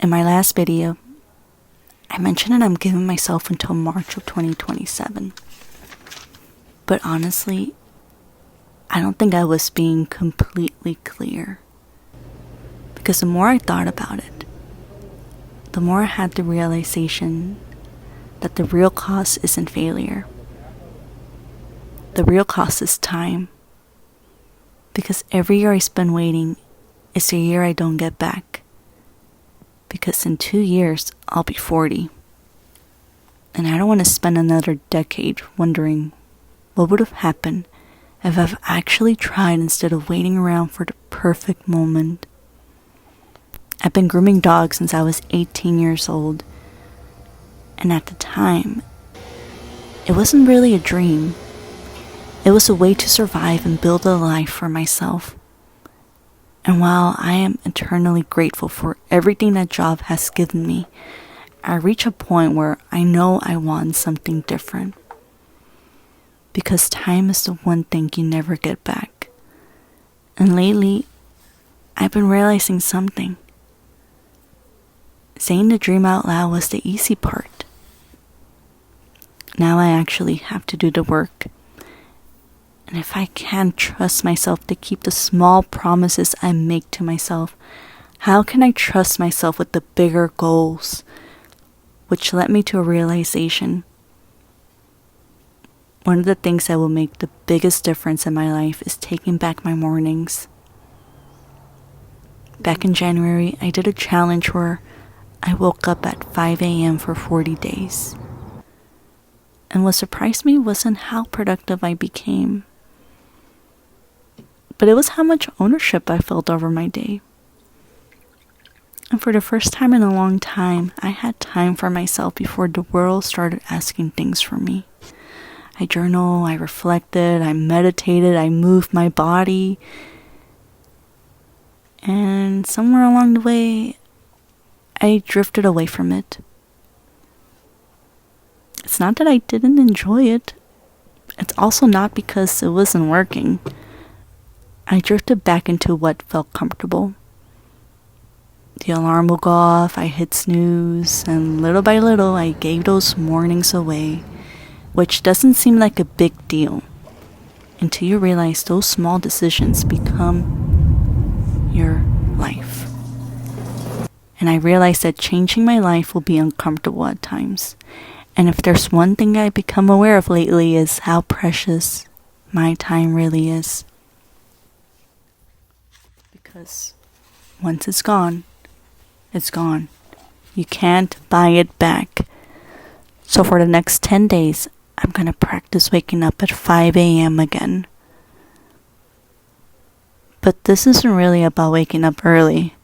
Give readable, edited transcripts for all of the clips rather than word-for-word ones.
In my last video, I mentioned that I'm giving myself until March of 2027. But honestly, I don't think I was being completely clear. Because the more I thought about it, the more I had the realization that the real cost isn't failure. The real cost is time. Because every year I spend waiting is a year I don't get back. Because in 2 years, I'll be 40. And I don't want to spend another decade wondering what would have happened if I've actually tried instead of waiting around for the perfect moment. I've been grooming dogs since I was 18 years old. And at the time, it wasn't really a dream. It was a way to survive and build a life for myself. And while I am eternally grateful for everything that job has given me, I reach a point where I know I want something different. Because time is the one thing you never get back. And lately, I've been realizing something. Saying the dream out loud was the easy part. Now I actually have to do the work. And if I can't trust myself to keep the small promises I make to myself, how can I trust myself with the bigger goals? Which led me to a realization. One of the things that will make the biggest difference in my life is taking back my mornings. Back in January, I did a challenge where I woke up at 5 a.m. for 40 days. And what surprised me wasn't how productive I became, but it was how much ownership I felt over my day. And for the first time in a long time, I had time for myself before the world started asking things from me. I journaled, I reflected, I meditated, I moved my body. And somewhere along the way, I drifted away from it. It's not that I didn't enjoy it. It's also not because it wasn't working. I drifted back into what felt comfortable. The alarm will go off, I hit snooze, and little by little I gave those mornings away, which doesn't seem like a big deal until you realize those small decisions become your life. And I realized that changing my life will be uncomfortable at times. And if there's one thing I've become aware of lately is how precious my time really is. Because once it's gone, it's gone. You can't buy it back. So for the next 10 days, I'm going to practice waking up at 5 a.m. again. But this isn't really about waking up early.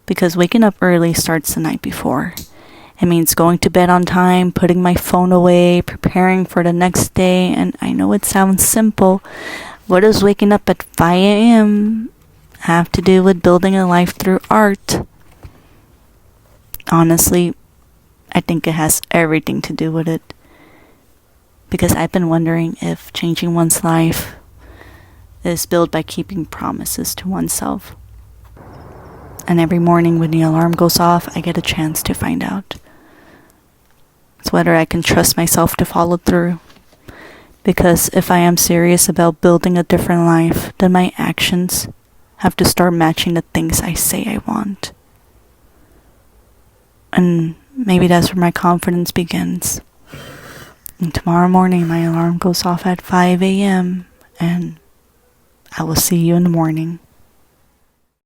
Because waking up early starts the night before. It means going to bed on time, putting my phone away, preparing for the next day. And I know it sounds simple. What does waking up at 5 a.m. have to do with building a life through art? Honestly, I think it has everything to do with it. Because I've been wondering if changing one's life is built by keeping promises to oneself. And every morning when the alarm goes off, I get a chance to find out. It's whether I can trust myself to follow through. Because if I am serious about building a different life, then my actions have to start matching the things I say I want. And maybe that's where my confidence begins. And tomorrow morning my alarm goes off at 5 a.m. and I will see you in the morning.